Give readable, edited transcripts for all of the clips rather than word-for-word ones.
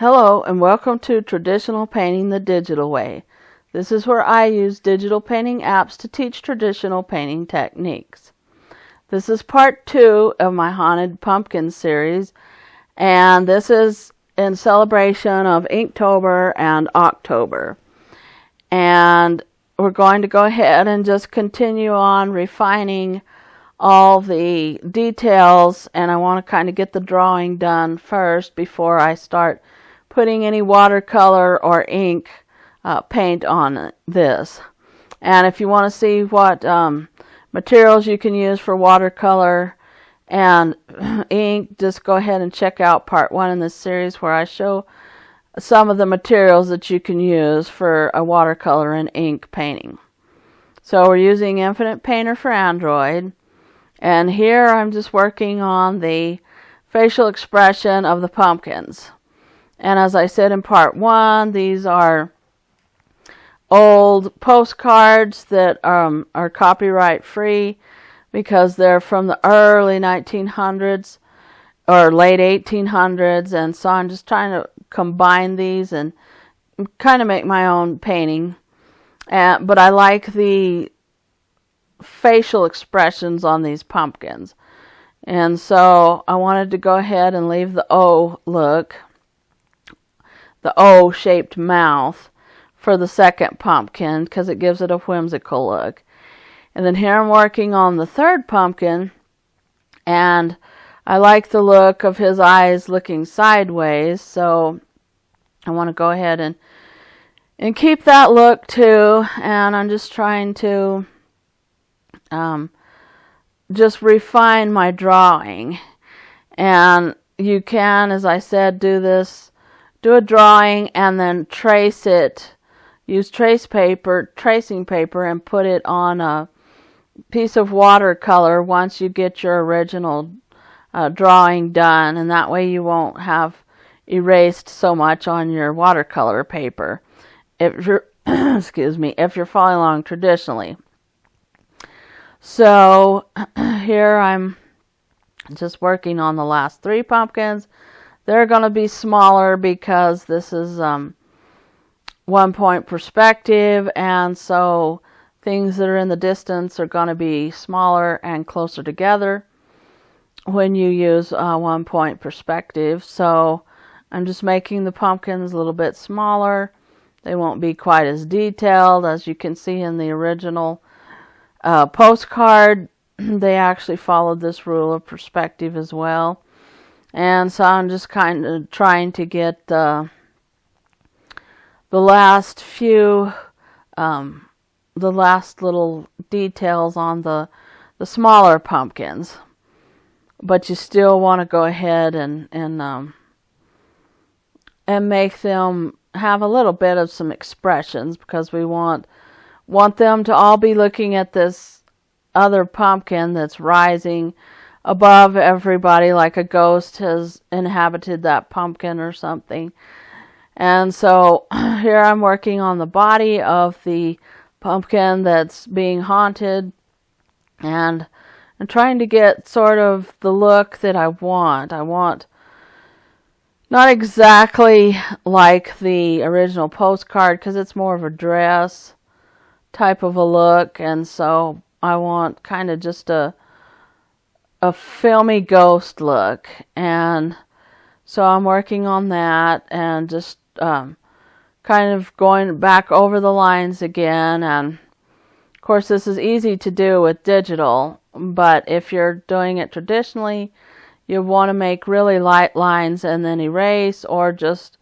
Hello and welcome to Traditional Painting the Digital Way. This is where I use digital painting apps to teach traditional painting techniques. This is part 2 of my Haunted Pumpkin series, and this is in celebration of Inktober and October. And we're going to go ahead and just continue on refining all the details, and I want to kind of get the drawing done first before I start putting any watercolor or ink paint on this. And if you want to see what materials you can use for watercolor and ink, just go ahead and check out part 1 in this series where I show some of the materials that you can use for a watercolor and ink painting. So we're using Infinite Painter for Android, and here I'm just working on the facial expression of the pumpkins. And as I said in part 1, these are old postcards that are copyright free because they're from the early 1900s or late 1800s, and so I'm just trying to combine these and kind of make my own painting. But I like the facial expressions on these pumpkins, and so I wanted to go ahead and leave the O look, the O-shaped mouth, for the second pumpkin because it gives it a whimsical look. And then here I'm working on the third pumpkin, and I like the look of his eyes looking sideways, so I want to go ahead and keep that look too. And I'm just trying to just refine my drawing. And you can, as I said, do a drawing and then trace it. Use tracing paper, and put it on a piece of watercolor once you get your original drawing done, and that way you won't have erased so much on your watercolor paper if you're excuse me, if you're following along traditionally. So here I'm just working on the last 3 pumpkins. They're going to be smaller because this is 1-point perspective, and so things that are in the distance are going to be smaller and closer together when you use 1-point perspective. So I'm just making the pumpkins a little bit smaller. They won't be quite as detailed. As you can see in the original postcard, they actually followed this rule of perspective as well. And so I'm just kind of trying to get the last few, the last little details on the smaller pumpkins. But you still want to go ahead and make them have a little bit of some expressions, because we want them to all be looking at this other pumpkin that's rising above everybody, like a ghost has inhabited that pumpkin or something. And so here I'm working on the body of the pumpkin that's being haunted, and I'm trying to get sort of the look that I want. I want not exactly like the original postcard because it's more of a dress type of a look, and so I want kind of just a filmy ghost look. And so I'm working on that and just kind of going back over the lines again. And of course this is easy to do with digital, but if you're doing it traditionally, you want to make really light lines and then erase, or just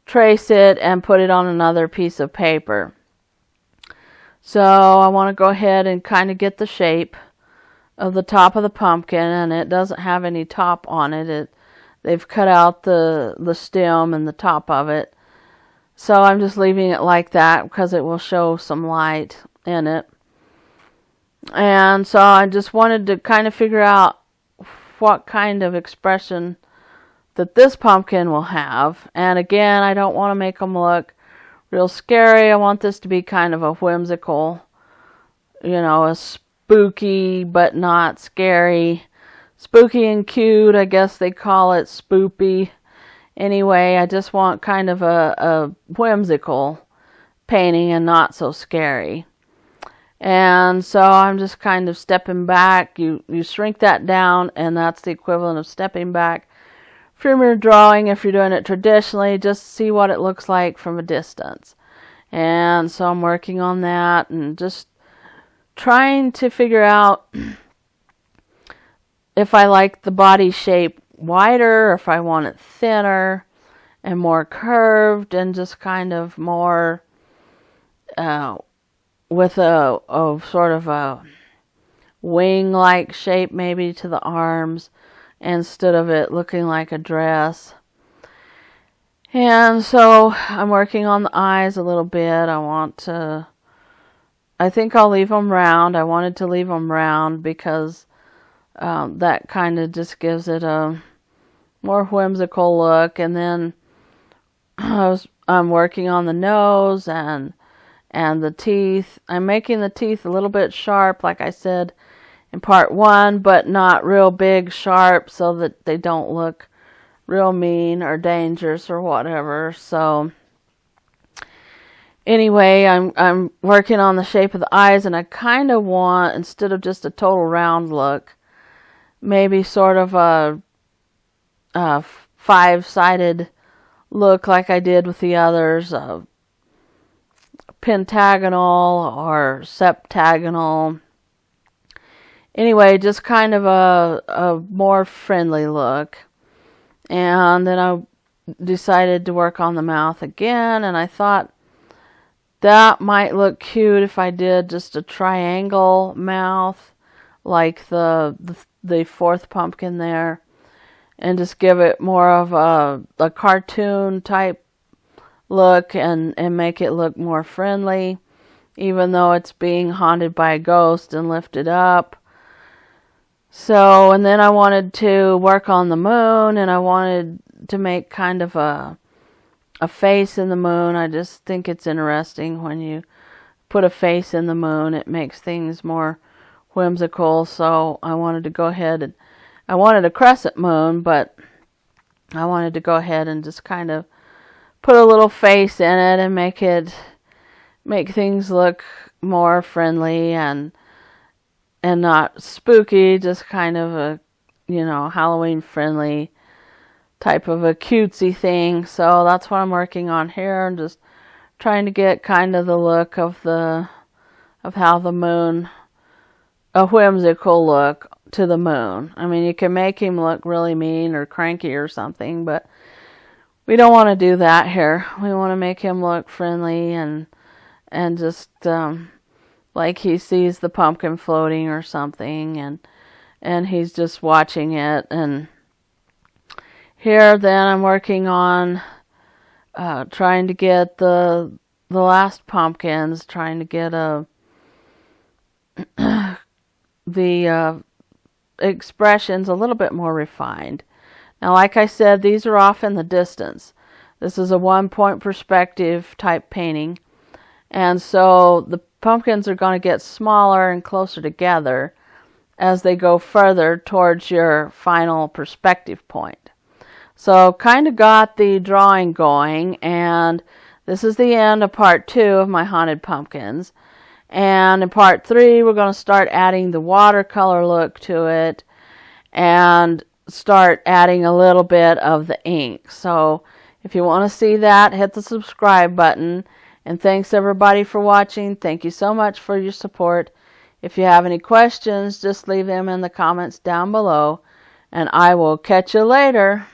trace it and put it on another piece of paper. So I want to go ahead and kind of get the shape of the top of the pumpkin, and it doesn't have any top on it. They've cut out the stem and the top of it. So I'm just leaving it like that because it will show some light in it. And so I just wanted to kind of figure out what kind of expression that this pumpkin will have. And again, I don't want to make them look real scary. I want this to be kind of a whimsical, a spooky but not scary. Spooky and cute, I guess they call it spoopy Anyway, I just want kind of a whimsical painting and not so scary. And so I'm just kind of stepping back. You shrink that down, and that's the equivalent of stepping back from your drawing. If you're doing it traditionally, just see what it looks like from a distance. And so I'm working on that and just trying to figure out if I like the body shape wider, or if I want it thinner and more curved and just kind of more with a sort of a wing-like shape maybe to the arms instead of it looking like a dress. And so I'm working on the eyes a little bit. I think I'll leave them round. I wanted to leave them round because that kind of just gives it a more whimsical look. And then I'm working on the nose and the teeth. I'm making the teeth a little bit sharp, like I said in part 1, but not real big sharp so that they don't look real mean or dangerous or whatever. So anyway, I'm working on the shape of the eyes, and I kind of want, instead of just a total round look, maybe sort of a five-sided look like I did with the others, pentagonal or septagonal. Anyway, just kind of a more friendly look. And then I decided to work on the mouth again, and I thought that might look cute if I did just a triangle mouth like the fourth pumpkin there, and just give it more of a cartoon type look and make it look more friendly, even though it's being haunted by a ghost and lifted up. So, and then I wanted to work on the moon, and I wanted to make kind of a face in the moon. I just think it's interesting when you put a face in the moon. It makes things more whimsical. So I wanted to go ahead and I wanted a crescent moon, but I wanted to go ahead and just kind of put a little face in it and make things look more friendly and not spooky, just kind of a, Halloween friendly type of a cutesy thing. So that's what I'm working on here. I'm just trying to get kind of the look of how the moon, a whimsical look to the moon. I mean, you can make him look really mean or cranky or something, but we don't want to do that here. We want to make him look friendly and just like he sees the pumpkin floating or something, and he's just watching it. And here then I'm working on trying to get the last pumpkins, trying to get the expressions a little bit more refined. Now, like I said, these are off in the distance. This is a one-point perspective type painting, and so the pumpkins are going to get smaller and closer together as they go further towards your final perspective point. So kind of got the drawing going, and this is the end of part 2 of my haunted pumpkins. And in part 3, we're going to start adding the watercolor look to it and start adding a little bit of the ink. So if you want to see that, hit the subscribe button. And thanks everybody for watching. Thank you so much for your support. If you have any questions, just leave them in the comments down below, and I will catch you later.